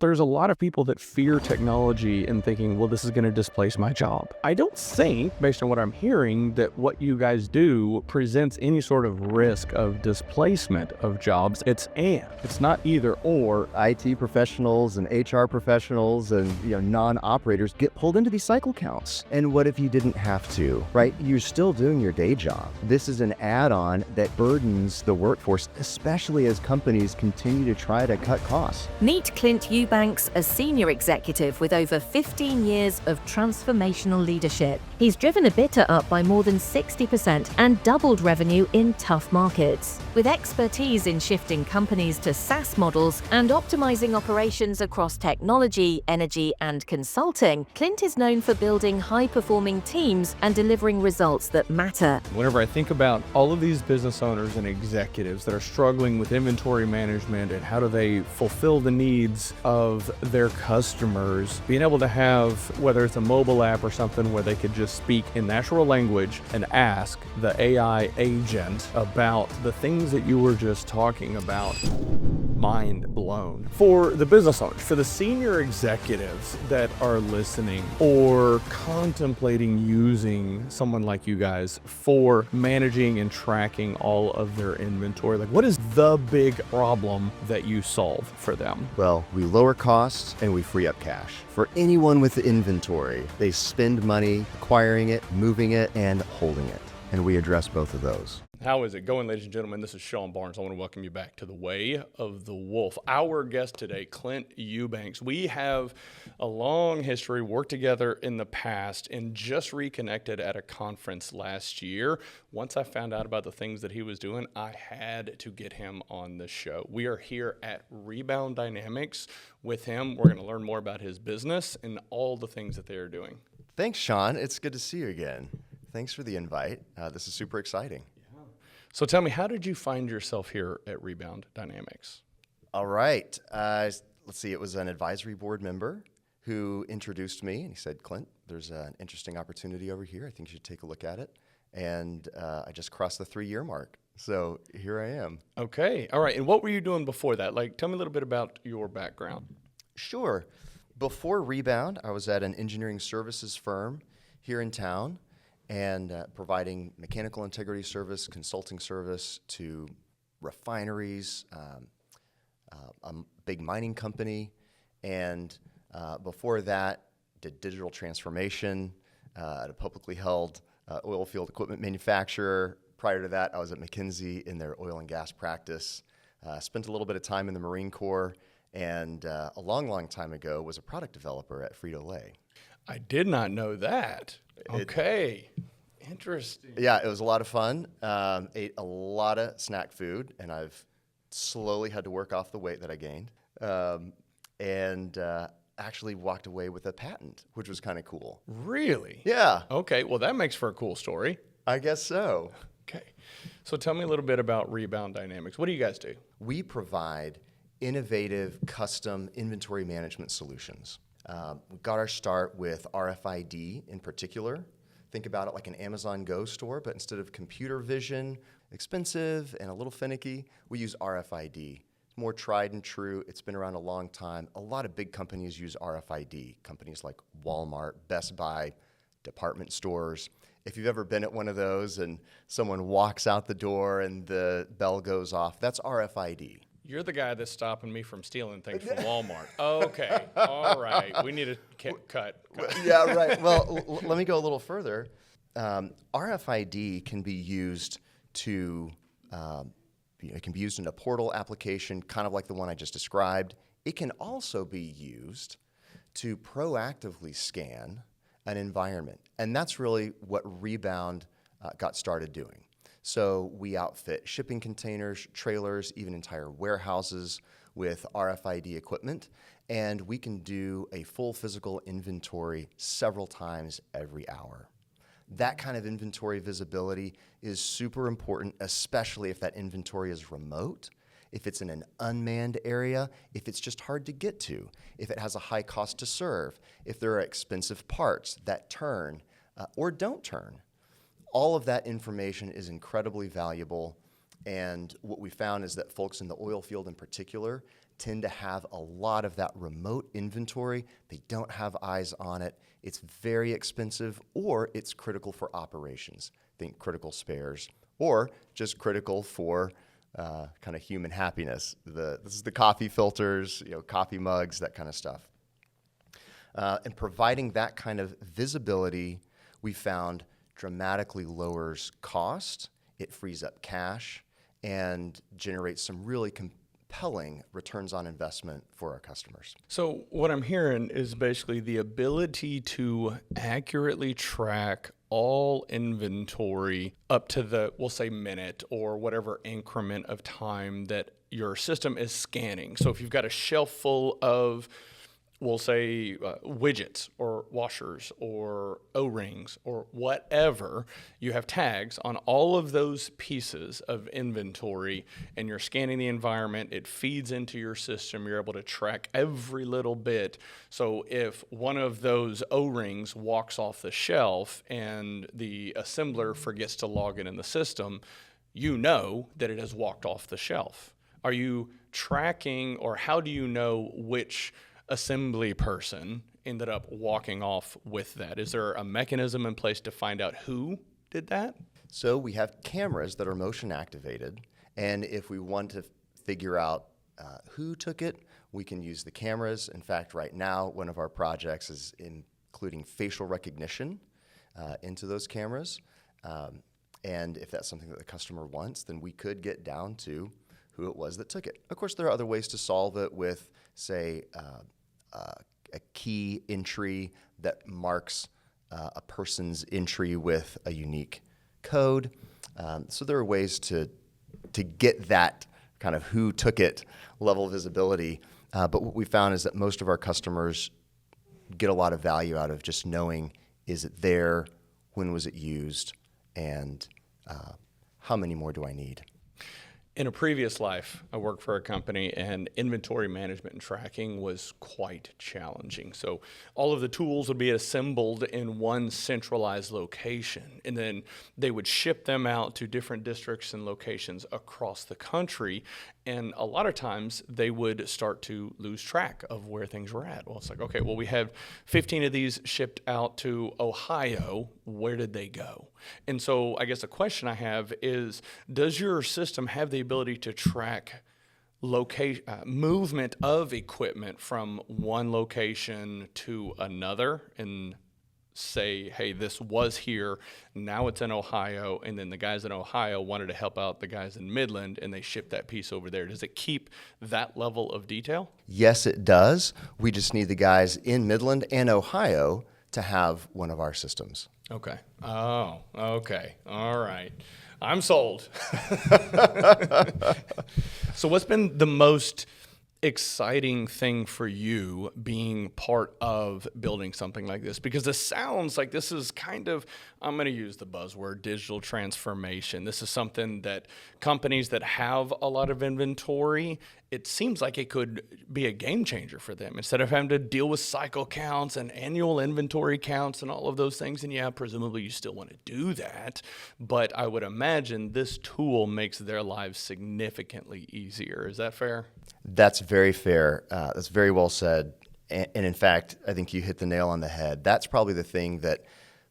There's a lot of people that fear technology and thinking, well, this is going to displace my job. I don't think, based on what I'm hearing, that what you guys do presents any sort of risk of displacement of jobs. It's not either or. IT professionals and HR professionals and non-operators get pulled into these cycle counts. And what if you didn't have to, right? You're still doing your day job. This is an add-on that burdens the workforce, especially as companies continue to try to cut costs. Meet Clint Eubanks, a senior executive with over 15 years of transformational leadership. He's driven EBITDA up by more than 60% and doubled revenue in tough markets. With expertise in shifting companies to SaaS models and optimizing operations across technology, energy, and consulting, Clint is known for building high-performing teams and delivering results that matter. Whenever I think about all of these business owners and executives that are struggling with inventory management and how do they fulfill the needs of their customers, being able to have, whether it's a mobile app or something where they could just speak in natural language and ask the AI agent about the things that you were just talking about. Mind blown. For the business owners, for the senior executives that are listening or contemplating using someone like you guys for managing and tracking all of their inventory, like what is the big problem that you solve for them? Well, we lower costs and we free up cash. For anyone with inventory, they spend money acquiring it, moving it, and holding it. And we address both of those. How is it going, ladies and gentlemen? This is Sean Barnes. I want to welcome you back to the Way of the Wolf. Our guest today, Clint Eubanks. We have a long history, worked together in the past, and just reconnected at a conference last year. Once I found out about the things that he was doing, I had to get him on the show. We are here at Rebound Dynamics with him. We're going to learn more about his business and all the things that they are doing. Thanks, Sean. It's good to see you again. Thanks for the invite. This is super exciting. So tell me, how did you find yourself here at Rebound Dynamics? All right. Let's see. It was an advisory board member who introduced me, and he said, Clint, there's an interesting opportunity over here. I think you should take a look at it. And I just crossed the 3-year mark. So here I am. Okay. All right. And what were you doing before that? Like, tell me a little bit about your background. Sure. Before Rebound, I was at an engineering services firm here in town, and providing mechanical integrity service, consulting service to refineries, a big mining company, and before that, did digital transformation at a publicly held oil field equipment manufacturer. Prior to that, I was at McKinsey in their oil and gas practice. Spent a little bit of time in the Marine Corps, and a long time ago was a product developer at Frito-Lay. I did not know that. Okay. Interesting. Yeah, it was a lot of fun. Ate a lot of snack food, and I've slowly had to work off the weight that I gained. And actually walked away with a patent, which was kind of cool. Really? Yeah. Okay. Well, that makes for a cool story. I guess so. Okay. So tell me a little bit about Rebound Dynamics. What do you guys do? We provide innovative, custom inventory management solutions. We got our start with RFID in particular. Think about it like an Amazon Go store, but instead of computer vision, expensive and a little finicky, we use RFID. It's more tried and true. It's been around a long time. A lot of big companies use RFID, companies like Walmart, Best Buy, department stores. If you've ever been at one of those and someone walks out the door and the bell goes off, that's RFID. You're the guy that's stopping me from stealing things from Walmart. Okay. All right. We need to cut. Yeah, right. Well, let me go a little further. RFID can be used to, it can be used in a portal application, kind of like the one I just described. It can also be used to proactively scan an environment. And that's really what Rebound got started doing. So we outfit shipping containers, trailers, even entire warehouses with RFID equipment, and we can do a full physical inventory several times every hour. That kind of inventory visibility is super important, especially if that inventory is remote, if it's in an unmanned area, if it's just hard to get to, if it has a high cost to serve, if there are expensive parts that turn or don't turn. All of that information is incredibly valuable, and what we found is that folks in the oil field in particular tend to have a lot of that remote inventory. They don't have eyes on it. It's very expensive, or it's critical for operations. Think critical spares, or just critical for kind of human happiness. This is the coffee filters, coffee mugs, that kind of stuff. And providing that kind of visibility, we found dramatically lowers cost, it frees up cash, and generates some really compelling returns on investment for our customers. So what I'm hearing is basically the ability to accurately track all inventory up to the, we'll say, minute or whatever increment of time that your system is scanning. So if you've got a shelf full of, we'll say, widgets or washers or O-rings or whatever, you have tags on all of those pieces of inventory, and you're scanning the environment. It feeds into your system. You're able to track every little bit. So if one of those O-rings walks off the shelf and the assembler forgets to log it in the system, you know that it has walked off the shelf. Are you tracking, or how do you know which assembly person ended up walking off with that? Is there a mechanism in place to find out who did that? So we have cameras that are motion activated, and if we want to figure out who took it, we can use the cameras. In fact, right now, one of our projects is including facial recognition into those cameras. And if that's something that the customer wants, then we could get down to who it was that took it. Of course, there are other ways to solve it with, say, a key entry that marks a person's entry with a unique code. So there are ways to get that kind of who took it level of visibility. But what we found is that most of our customers get a lot of value out of just knowing, is it there, when was it used, and how many more do I need? In a previous life, I worked for a company, and inventory management and tracking was quite challenging. So all of the tools would be assembled in one centralized location, and then they would ship them out to different districts and locations across the country. And a lot of times they would start to lose track of where things were at. Well, it's like, okay, well, we have 15 of these shipped out to Ohio. Where did they go? And so I guess the question I have is, does your system have the ability to track movement of equipment from one location to another and say, hey, this was here, now it's in Ohio, and then the guys in Ohio wanted to help out the guys in Midland, and they shipped that piece over there? Does it keep that level of detail? Yes, it does. We just need the guys in Midland and Ohio to have one of our systems. Okay. Oh, okay. All right. I'm sold. So what's been the most exciting thing for you being part of building something like this? Because this sounds like this is kind of, I'm going to use the buzzword, digital transformation. This is something that companies that have a lot of inventory, it seems like it could be a game changer for them. Instead of having to deal with cycle counts and annual inventory counts and all of those things, and yeah, presumably you still want to do that, but I would imagine this tool makes their lives significantly easier. Is that fair? That's very fair. That's very well said. And in fact, I think you hit the nail on the head. That's probably the thing that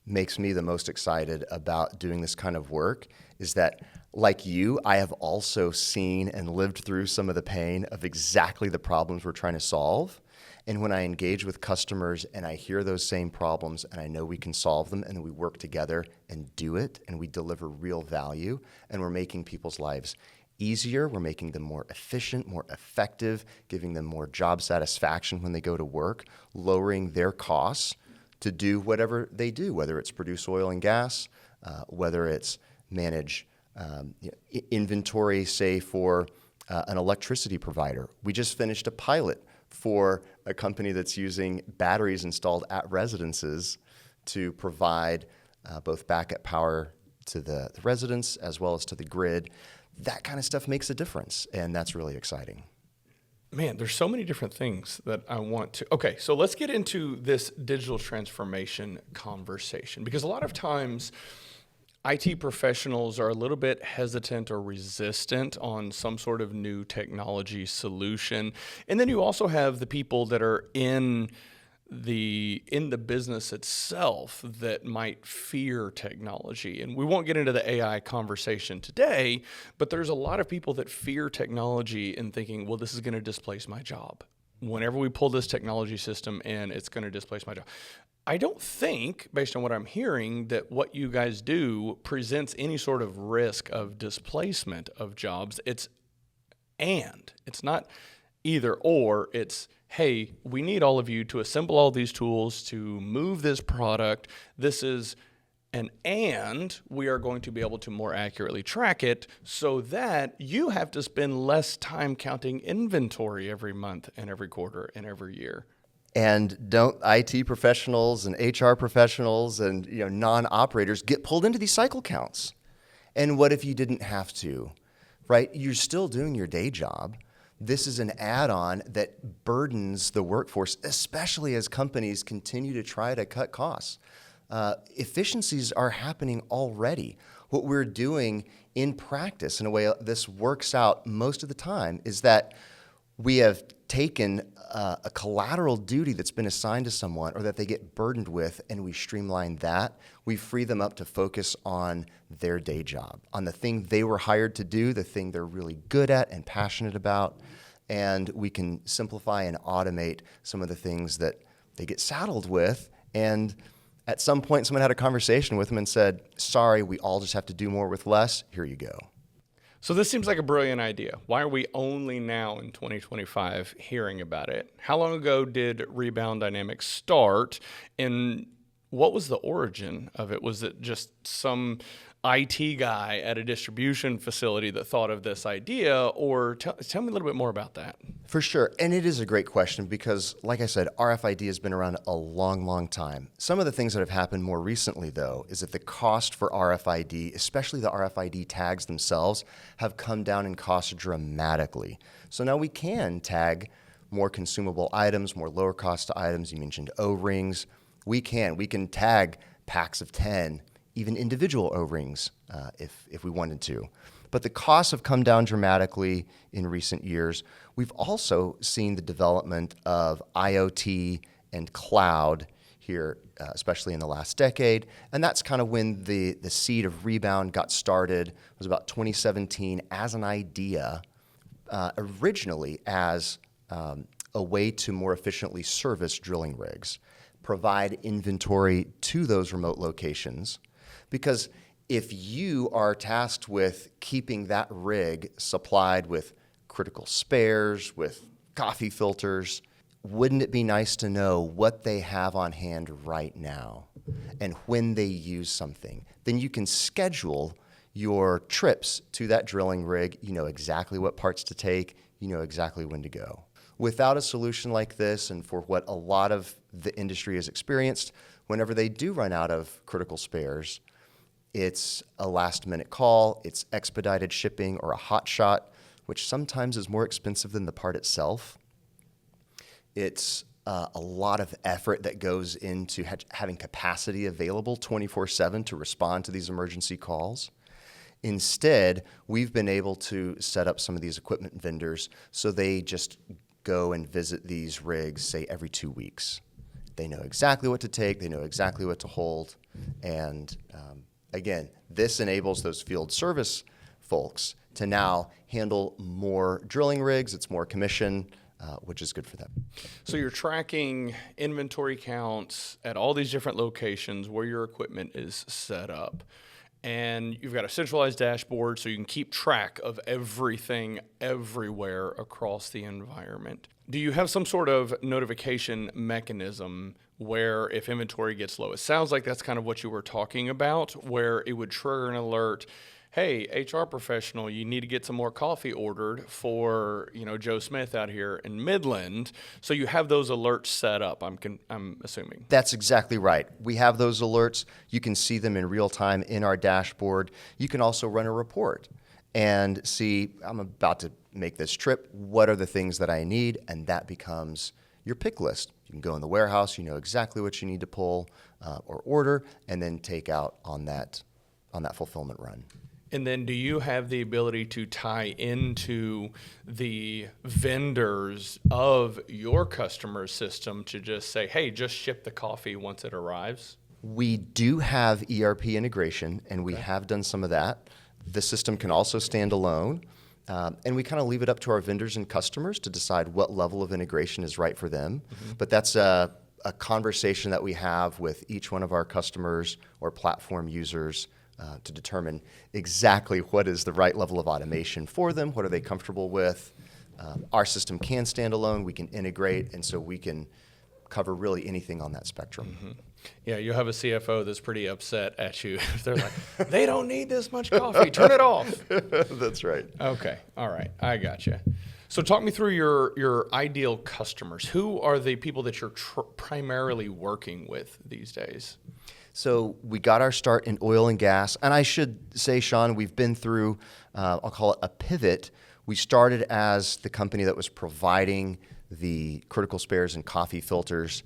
makes me the most excited about doing this kind of work, is that, like you, I have also seen and lived through some of the pain of exactly the problems we're trying to solve. And when I engage with customers and I hear those same problems and I know we can solve them, and then we work together and do it, and we deliver real value, and we're making people's lives easier, we're making them more efficient, more effective, giving them more job satisfaction when they go to work, lowering their costs to do whatever they do, whether it's produce oil and gas, whether it's manage inventory, say, for an electricity provider. We just finished a pilot for a company that's using batteries installed at residences to provide both backup power to the residents as well as to the grid. That kind of stuff makes a difference, and that's really exciting. Man, there's so many different things that I want to. Okay, so let's get into this digital transformation conversation, because a lot of times IT professionals are a little bit hesitant or resistant on some sort of new technology solution. And then you also have the people that are in the business itself that might fear technology. And we won't get into the AI conversation today, but there's a lot of people that fear technology and thinking, well, this is going to displace my job. Whenever we pull this technology system in, it's going to displace my job. I don't think, based on what I'm hearing, that what you guys do presents any sort of risk of displacement of jobs. It's not either or, it's, hey, we need all of you to assemble all these tools to move this product. This is and we are going to be able to more accurately track it so that you have to spend less time counting inventory every month and every quarter and every year. And don't IT professionals and HR professionals and non-operators get pulled into these cycle counts? And what if you didn't have to, right? You're still doing your day job. This is an add-on that burdens the workforce, especially as companies continue to try to cut costs. Efficiencies are happening already. What we're doing in practice, in a way this works out most of the time, is that we have taken a collateral duty that's been assigned to someone or that they get burdened with, and we streamline that. We free them up to focus on their day job, on the thing they were hired to do, the thing they're really good at and passionate about, and we can simplify and automate some of the things that they get saddled with. And at some point, someone had a conversation with them and said, sorry, we all just have to do more with less. Here you go. So this seems like a brilliant idea. Why are we only now in 2025 hearing about it? How long ago did Rebound Dynamics start? And what was the origin of it? Was it just some IT guy at a distribution facility that thought of this idea? Or tell me a little bit more about that. For sure. And it is a great question because, like I said, RFID has been around a long, long time. Some of the things that have happened more recently, though, is that the cost for RFID, especially the RFID tags themselves, have come down in cost dramatically. So now we can tag more consumable items, more lower cost items. You mentioned O-rings. We can tag packs of 10, even individual O-rings if we wanted to. But the costs have come down dramatically in recent years. We've also seen the development of IoT and cloud here, especially in the last decade. And that's kind of when the seed of Rebound got started. It was about 2017 as an idea, originally as a way to more efficiently service drilling rigs, provide inventory to those remote locations. Because if you are tasked with keeping that rig supplied with critical spares, with coffee filters, wouldn't it be nice to know what they have on hand right now and when they use something? Then you can schedule your trips to that drilling rig. You know exactly what parts to take. You know exactly when to go. Without a solution like this, and for what a lot of the industry has experienced, whenever they do run out of critical spares, it's a last-minute call, it's expedited shipping or a hot shot, which sometimes is more expensive than the part itself. It's a lot of effort that goes into having capacity available 24/7 to respond to these emergency calls. Instead, we've been able to set up some of these equipment vendors so they just go and visit these rigs, say, every 2 weeks. They know exactly what to take, they know exactly what to hold, and again, this enables those field service folks to now handle more drilling rigs. It's more commission, which is good for them. So you're tracking inventory counts at all these different locations where your equipment is set up. And you've got a centralized dashboard so you can keep track of everything everywhere across the environment. Do you have some sort of notification mechanism where if inventory gets low, it sounds like that's kind of what you were talking about, where it would trigger an alert, hey, HR professional, you need to get some more coffee ordered for, Joe Smith out here in Midland. So you have those alerts set up, I'm assuming. That's exactly right. We have those alerts. You can see them in real time in our dashboard. You can also run a report and see, I'm about to make this trip. What are the things that I need? And that becomes your pick list. You can go in the warehouse. You know exactly what you need to pull or order and then take out on that that fulfillment run. And then do you have the ability to tie into the vendors of your customer system to just say, hey, just ship the coffee once it arrives? We do have ERP integration, and we have done some of that. The system can also stand alone, and we kind of leave it up to our vendors and customers to decide what level of integration is right for them. But that's a conversation that we have with each one of our customers or platform users to determine exactly what is the right level of automation for them, what are they comfortable with. Our system can stand alone, we can integrate, and so we can cover really anything on that spectrum. Yeah, you'll have a CFO that's pretty upset at you. They're like, they don't need this much coffee, turn it off. That's right. Okay, all right, I got you. So talk me through your ideal customers. Who are the people that you're primarily working with these days? So we got our start in oil and gas. And I should say, Sean, we've been through, I'll call it a pivot. We started as the company that was providing the critical spares and coffee filters.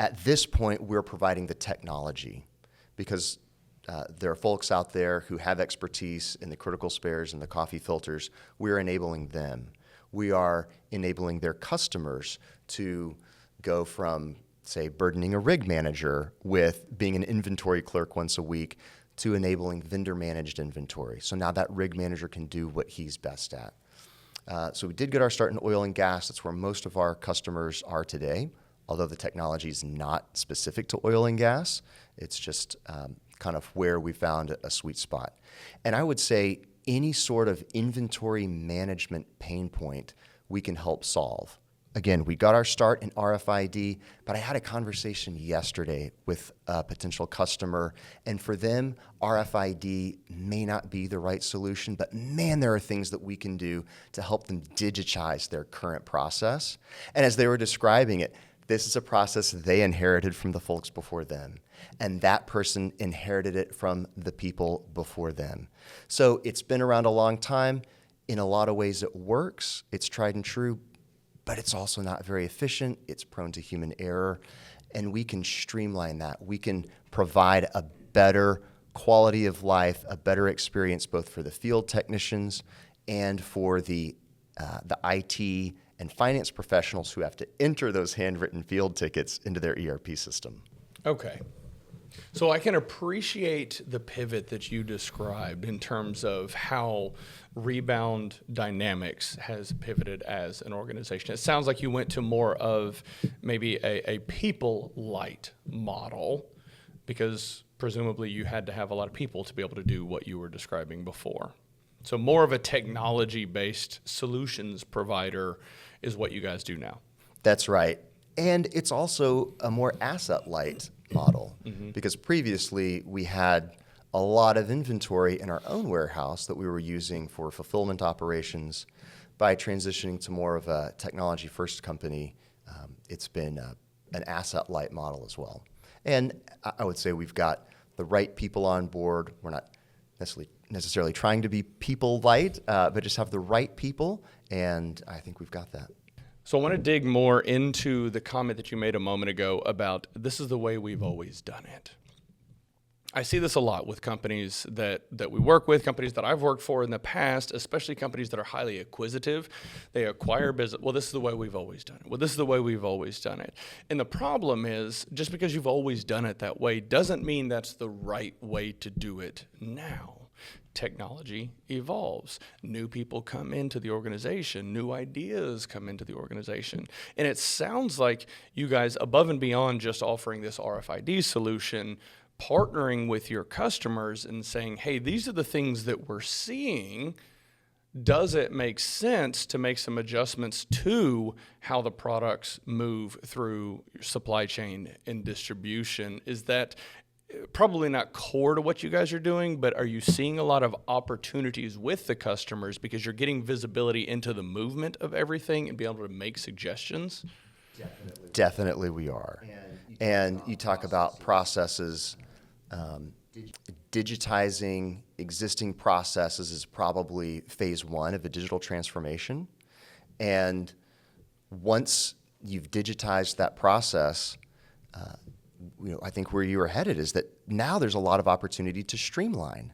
At this point, we're providing the technology because there are folks out there who have expertise in the critical spares and the coffee filters. We're enabling them. We are enabling their customers to go from, say, burdening a rig manager with being an inventory clerk once a week to enabling vendor-managed inventory. So now that rig manager can do what he's best at. So we did get our start in oil and gas. That's where most of our customers are today, although the technology is not specific to oil and gas. It's just kind of where we found a sweet spot. And I would say any sort of inventory management pain point we can help solve. Again, we got our start in RFID, but I had a conversation yesterday with a potential customer, and for them, RFID may not be the right solution, but man, there are things that we can do to help them digitize their current process. And as they were describing it, this is a process they inherited from the folks before them, and that person inherited it from the people before them. So it's been around a long time. In a lot of ways, it works. It's tried and true, but it's also not very efficient. It's prone to human error, and we can streamline that. We can provide a better quality of life, a better experience both for the field technicians and for the IT and finance professionals who have to enter those handwritten field tickets into their ERP system. Okay. So I can appreciate the pivot that you described in terms of how Rebound Dynamics has pivoted as an organization. It sounds like you went to more of maybe a people-light model because presumably you had to have a lot of people to be able to do what you were describing before. So more of a technology-based solutions provider is what you guys do now. That's right. And it's also a more asset-light model because previously we had a lot of inventory in our own warehouse that we were using for fulfillment operations. By transitioning to more of a technology-first company, it's been an asset-light model as well. And I would say we've got the right people on board. We're not necessarily trying to be people-light, but just have the right people, and I think we've got that. So I want to dig more into the comment that you made a moment ago about this is the way we've always done it. I see this a lot with companies that we work with, companies that I've worked for in the past, especially companies that are highly acquisitive. They acquire business. Well, this is the way we've always done it. Well, this is the way we've always done it. And the problem is just because you've always done it that way doesn't mean that's the right way to do it now. Technology evolves. New people come into the organization. New ideas come into the organization. And it sounds like you guys, above and beyond just offering this RFID solution, partnering with your customers and saying, hey, these are the things that we're seeing. Does it make sense to make some adjustments to how the products move through your supply chain and distribution? Is that probably not core to what you guys are doing, but are you seeing a lot of opportunities with the customers because you're getting visibility into the movement of everything and be able to make suggestions? Definitely we are. And you talk about processes. Digitizing existing processes is probably phase one of a digital transformation. And once you've digitized that process, I think where you are headed is that now there's a lot of opportunity to streamline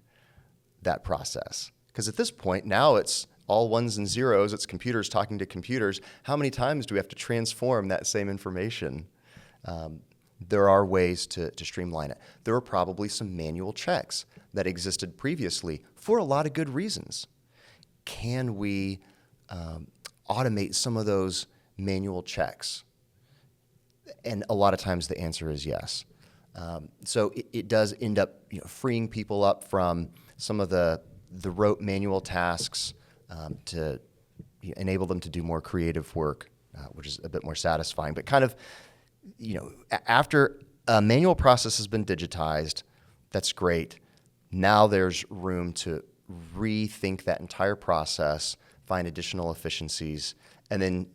that process. Because at this point, now it's all ones and zeros. It's computers talking to computers. How many times do we have to transform that same information? There are ways to streamline it. There are probably some manual checks that existed previously for a lot of good reasons. Can we automate some of those manual checks? And a lot of times the answer is yes. So it does end up freeing people up from some of the rote manual tasks to enable them to do more creative work, which is a bit more satisfying. But kind of, after a manual process has been digitized, that's great. Now there's room to rethink that entire process, find additional efficiencies, and then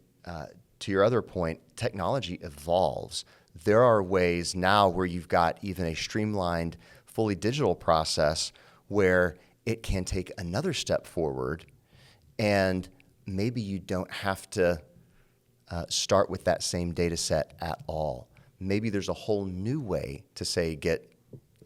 to your other point, technology evolves. There are ways now where you've got even a streamlined, fully digital process where it can take another step forward, and maybe you don't have to start with that same data set at all. Maybe there's a whole new way to, say, get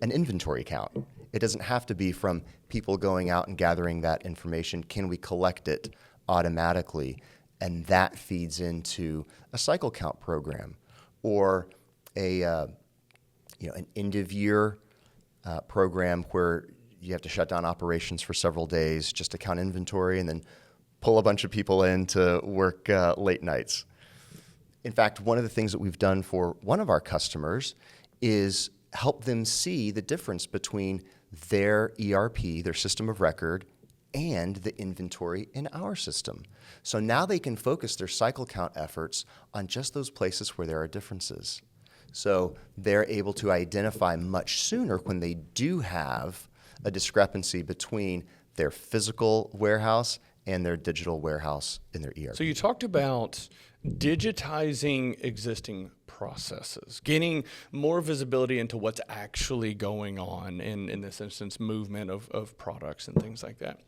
an inventory count. It doesn't have to be from people going out and gathering that information. Can we collect it automatically? And that feeds into a cycle count program or an end of year program where you have to shut down operations for several days just to count inventory and then pull a bunch of people in to work late nights. In fact, one of the things that we've done for one of our customers is help them see the difference between their ERP, their system of record, and the inventory in our system. So now they can focus their cycle count efforts on just those places where there are differences. So they're able to identify much sooner when they do have a discrepancy between their physical warehouse and their digital warehouse in their ERP. So you talked about digitizing existing processes, gaining more visibility into what's actually going on in this instance, movement of products and things like that.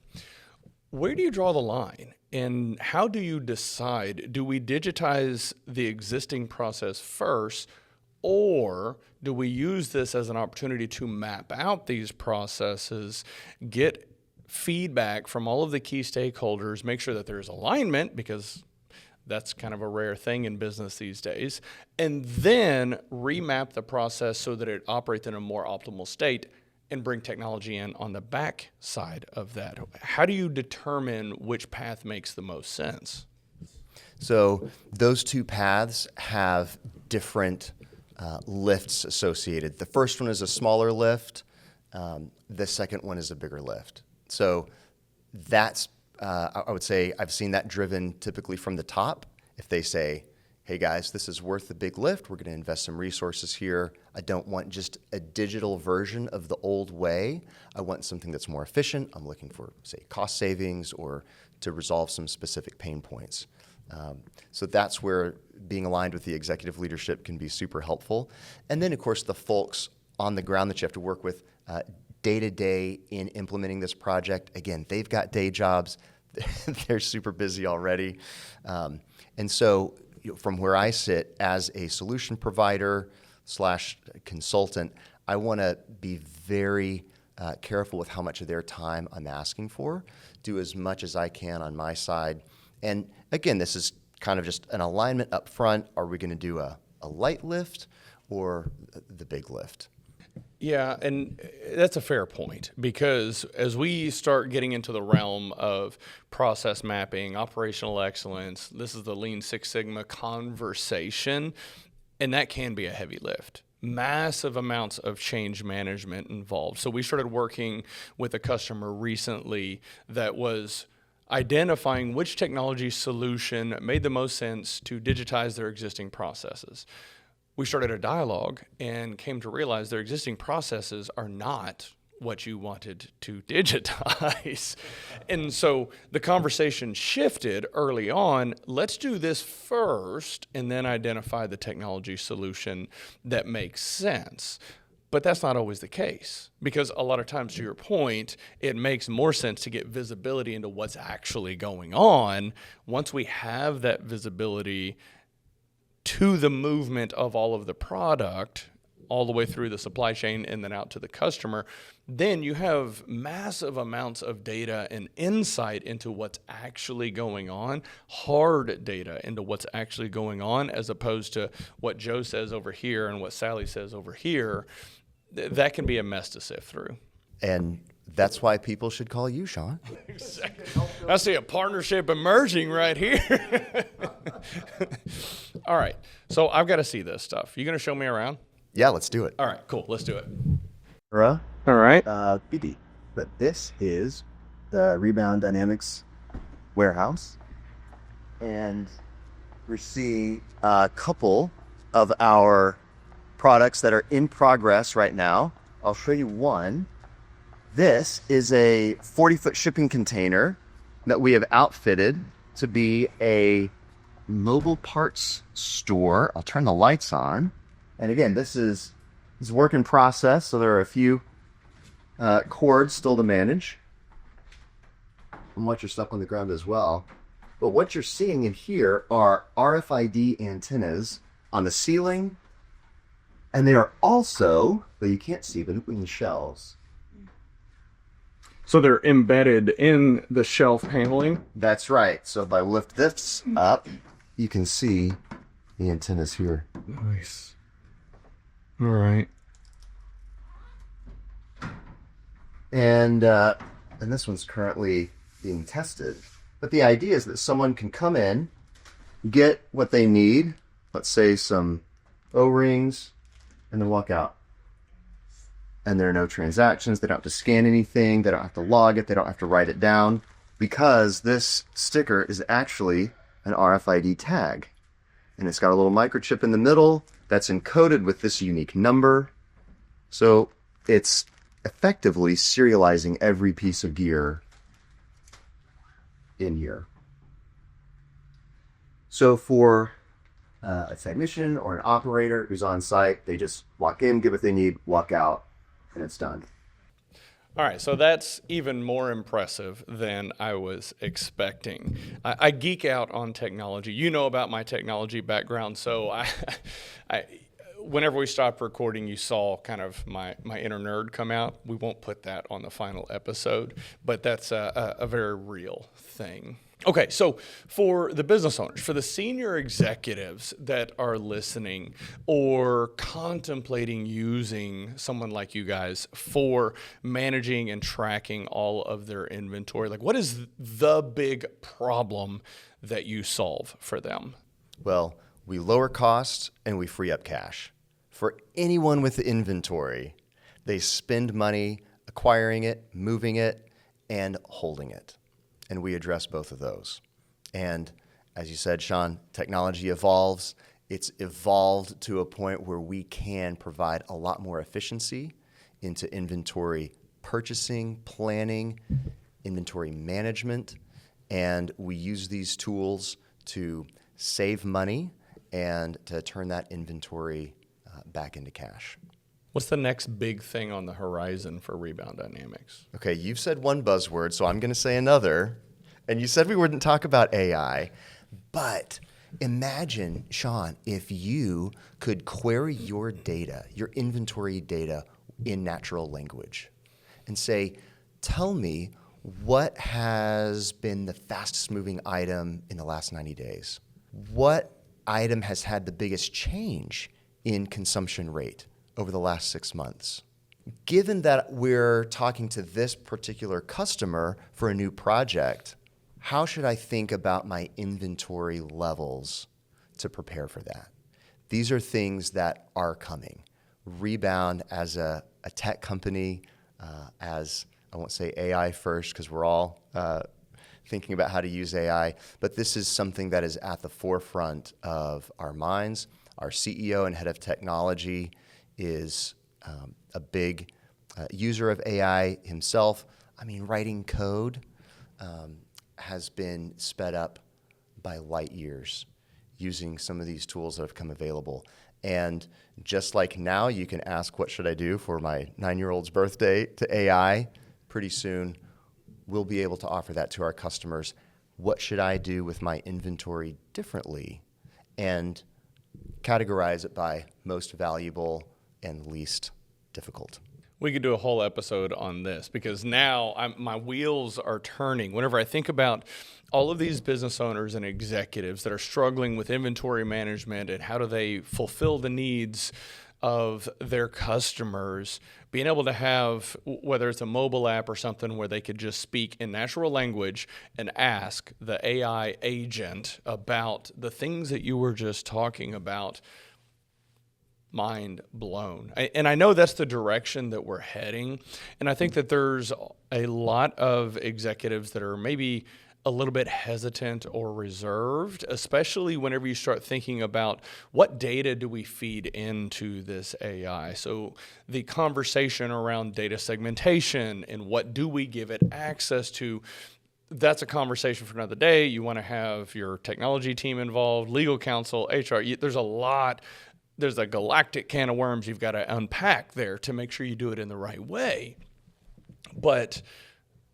Where do you draw the line, and how do you decide, do we digitize the existing process first, or do we use this as an opportunity to map out these processes, get feedback from all of the key stakeholders, make sure that there's alignment, because that's kind of a rare thing in business these days, and then remap the process so that it operates in a more optimal state and bring technology in on the back side of that? How do you determine which path makes the most sense? So those two paths have different lifts associated. The first one is a smaller lift. The second one is a bigger lift. So that's, I would say, I've seen that driven typically from the top. If they say, hey guys, this is worth the big lift, we're going to invest some resources here. I don't want just a digital version of the old way. I want something that's more efficient. I'm looking for, say, cost savings or to resolve some specific pain points. So that's where being aligned with the executive leadership can be super helpful. And then, of course, the folks on the ground that you have to work with day-to-day in implementing this project. Again, they've got day jobs. They're super busy already. And so from where I sit as a solution provider / consultant, I want to be very careful with how much of their time I'm asking for, do as much as I can on my side. And again, this is kind of just an alignment up front. Are we going to do a light lift or the big lift? Yeah, and that's a fair point, because as we start getting into the realm of process mapping, operational excellence, this is the Lean Six Sigma conversation, and that can be a heavy lift. Massive amounts of change management involved. So we started working with a customer recently that was identifying which technology solution made the most sense to digitize their existing processes. We started a dialogue and came to realize their existing processes are not what you wanted to digitize. And so the conversation shifted early on. Let's do this first and then identify the technology solution that makes sense. But that's not always the case, because a lot of times, to your point, it makes more sense to get visibility into what's actually going on. Once we have that visibility to the movement of all of the product, all the way through the supply chain and then out to the customer, then you have massive amounts of data and insight into what's actually going on, hard data into what's actually going on, as opposed to what Joe says over here and what Sally says over here. That can be a mess to sift through. And that's why people should call you, Sean. Exactly. I see a partnership emerging right here. All right. So I've got to see this stuff. You going to show me around? Yeah, let's do it. All right, cool. Let's do it. All right. BD. But this is the Rebound Dynamics warehouse. And we're seeing a couple of our products that are in progress right now. I'll show you one. This is a 40-foot shipping container that we have outfitted to be a mobile parts store. I'll turn the lights on. And again, this is work in process, so there are a few cords still to manage. And watch your stuff on the ground as well. But what you're seeing in here are RFID antennas on the ceiling, and they are also, though you can't see, but in the shelves. So they're embedded in the shelf paneling? That's right. So if I lift this up, you can see the antennas here. Nice. All right. And this one's currently being tested. But the idea is that someone can come in, get what they need, let's say some O-rings, and then walk out. And there are no transactions. They don't have to scan anything. They don't have to log it. They don't have to write it down, because this sticker is actually an RFID tag. And it's got a little microchip in the middle that's encoded with this unique number. So it's effectively serializing every piece of gear in here. So for a technician or an operator who's on site, they just walk in, get what they need, walk out, and it's done. All right, so that's even more impressive than I was expecting. I geek out on technology. You know about my technology background, so whenever we stopped recording, you saw kind of my inner nerd come out. We won't put that on the final episode, but that's a very real thing. Okay, so for the business owners, for the senior executives that are listening or contemplating using someone like you guys for managing and tracking all of their inventory, like what is the big problem that you solve for them? Well, we lower costs and we free up cash. For anyone with inventory, they spend money acquiring it, moving it, and holding it. And we address both of those. And as you said, Sean, technology evolves. It's evolved to a point where we can provide a lot more efficiency into inventory purchasing, planning, inventory management. And we use these tools to save money and to turn that inventory back into cash. What's the next big thing on the horizon for Rebound Dynamics? Okay, you've said one buzzword, so I'm going to say another. And you said we wouldn't talk about AI, but imagine, Sean, if you could query your data, your inventory data in natural language and say, tell me what has been the fastest moving item in the last 90 days? What item has had the biggest change in consumption rate over the last 6 months? Given that we're talking to this particular customer for a new project, how should I think about my inventory levels to prepare for that? These are things that are coming. Rebound as a tech company, as I won't say AI first because we're all thinking about how to use AI, but this is something that is at the forefront of our minds. Our CEO and head of technology is a big user of AI himself. I mean, writing code has been sped up by light years using some of these tools that have come available. And just like now you can ask, what should I do for my 9-year-old's birthday to AI? Pretty soon we'll be able to offer that to our customers. What should I do with my inventory differently? And categorize it by most valuable and least difficult. We could do a whole episode on this because now my wheels are turning. Whenever I think about all of these business owners and executives that are struggling with inventory management and how do they fulfill the needs of their customers, being able to have, whether it's a mobile app or something where they could just speak in natural language and ask the AI agent about the things that you were just talking about, mind blown. And I know that's the direction that we're heading. And I think that there's a lot of executives that are maybe a little bit hesitant or reserved, especially whenever you start thinking about what data do we feed into this AI. So the conversation around data segmentation and what do we give it access to, that's a conversation for another day. You want to have your technology team involved, legal counsel, HR. There's a galactic can of worms you've got to unpack there to make sure you do it in the right way. But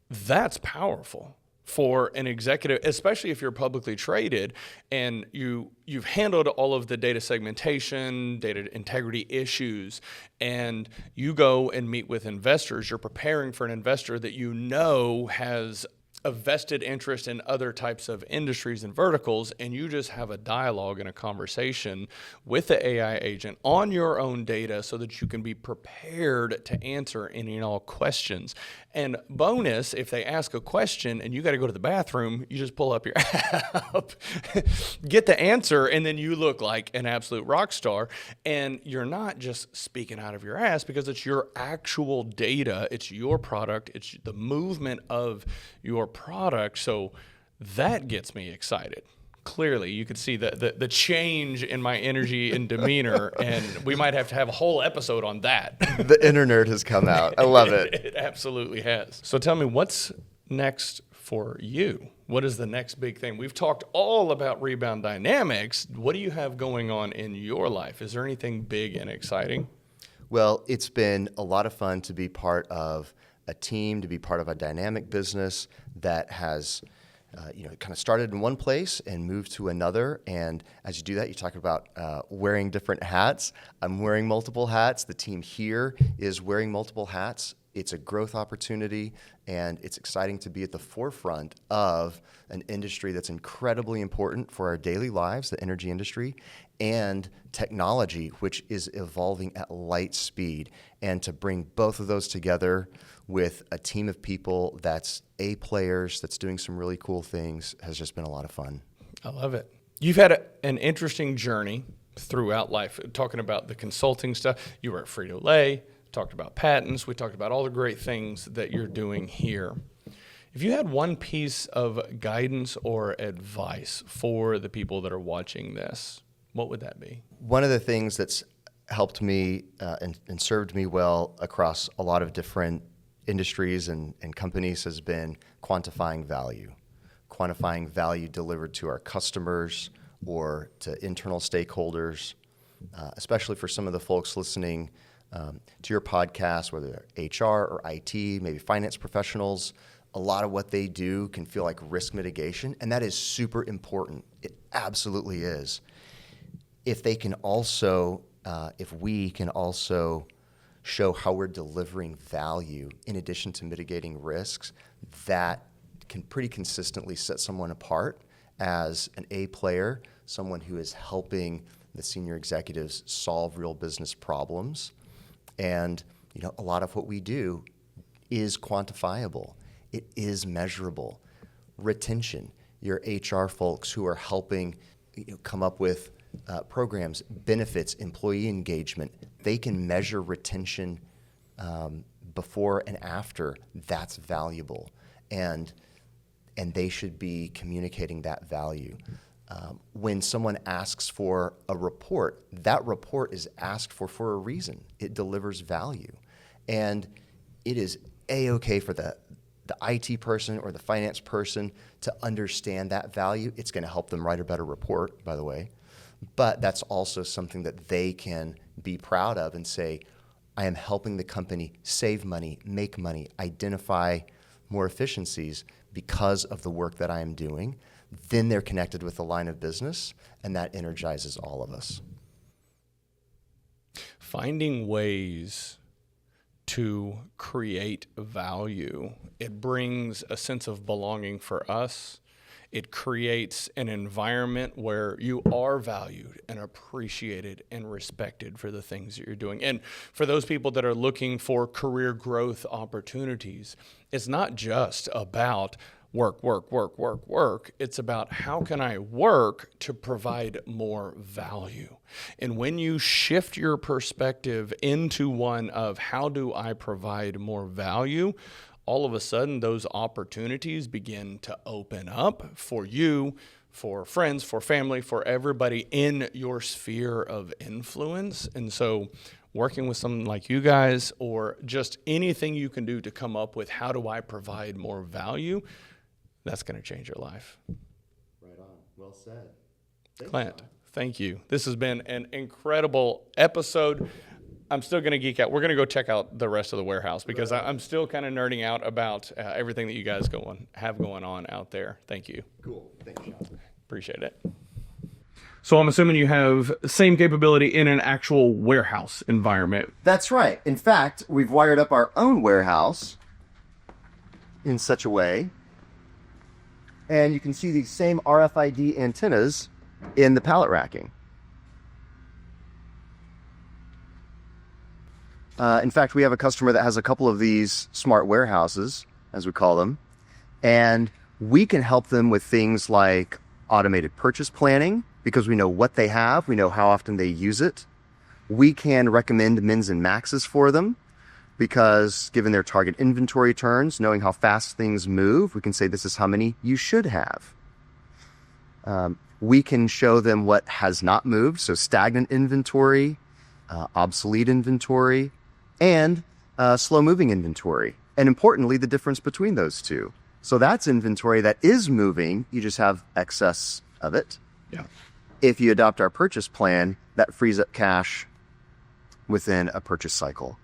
that's powerful for an executive, especially if you're publicly traded and you've handled all of the data segmentation, data integrity issues, and you go and meet with investors. You're preparing for an investor that you know has a vested interest in other types of industries and verticals, and you just have a dialogue and a conversation with the AI agent on your own data so that you can be prepared to answer any and all questions. And bonus, if they ask a question and you got to go to the bathroom, you just pull up your app, get the answer, and then you look like an absolute rock star. And you're not just speaking out of your ass because it's your actual data, it's your product, it's the movement of your product. So that gets me excited. Clearly, you could see the change in my energy and demeanor, and we might have to have a whole episode on that. The inner nerd has come out. I love it. It absolutely has. So tell me, what's next for you? What is the next big thing? We've talked all about Rebound Dynamics. What do you have going on in your life? Is there anything big and exciting? Well, it's been a lot of fun to be part of a team, to be part of a dynamic business that has kind of started in one place and moved to another. And as you do that, you talk about wearing different hats. I'm wearing multiple hats. The team here is wearing multiple hats. It's a growth opportunity, and it's exciting to be at the forefront of an industry that's incredibly important for our daily lives, the energy industry, and technology, which is evolving at light speed. And to bring both of those together with a team of people that's A players, that's doing some really cool things, has just been a lot of fun. I love it. You've had an interesting journey throughout life, talking about the consulting stuff. You were at Frito-Lay, talked about patents. We talked about all the great things that you're doing here. If you had one piece of guidance or advice for the people that are watching this, what would that be? One of the things that's helped me and served me well across a lot of different industries and companies has been quantifying value. Quantifying value delivered to our customers or to internal stakeholders, especially for some of the folks listening to your podcast, whether they're HR or IT, maybe finance professionals. A lot of what they do can feel like risk mitigation, and that is super important. It absolutely is. If they can also, if we can also show how we're delivering value in addition to mitigating risks, that can pretty consistently set someone apart as an A player, someone who is helping the senior executives solve real business problems. And a lot of what we do is quantifiable. It is measurable. Retention, your HR folks who are helping come up with programs, benefits, employee engagement, they can measure retention before and after. That's valuable. And they should be communicating that value. When someone asks for a report, that report is asked for a reason. It delivers value. And it is A-okay for the IT person or the finance person to understand that value. It's going to help them write a better report, by the way. But that's also something that they can be proud of and say, I am helping the company save money, make money, identify more efficiencies because of the work that I am doing. Then they're connected with the line of business, and that energizes all of us. finding ways to create value. It brings a sense of belonging for us. It creates an environment where you are valued and appreciated and respected for the things that you're doing. And for those people that are looking for career growth opportunities, it's not just about work. It's about how can I work to provide more value? And when you shift your perspective into one of how do I provide more value, all of a sudden those opportunities begin to open up for you, for friends, for family, for everybody in your sphere of influence. And so working with someone like you guys, or just anything you can do to come up with how do I provide more value, that's going to change your life. Right on. Well said. Thanks, Clint, John. thank you. This has been an incredible episode. I'm still going to geek out. We're going to go check out the rest of the warehouse because I'm still kind of nerding out about everything that you guys have going on out there. Thank you. Cool. Thanks, John. Appreciate it. So I'm assuming you have the same capability in an actual warehouse environment. That's right. In fact, we've wired up our own warehouse in such a way. And you can see these same RFID antennas in the pallet racking. In fact, we have a customer that has a couple of these smart warehouses, as we call them, and we can help them with things like automated purchase planning because we know what they have, we know how often they use it. We can recommend mins and maxes for them because given their target inventory turns, knowing how fast things move, we can say this is how many you should have. We can show them what has not moved, so stagnant inventory, obsolete inventory, and slow-moving inventory. And importantly, the difference between those two. So that's inventory that is moving, you just have excess of it. Yeah. If you adopt our purchase plan, that frees up cash within a purchase cycle.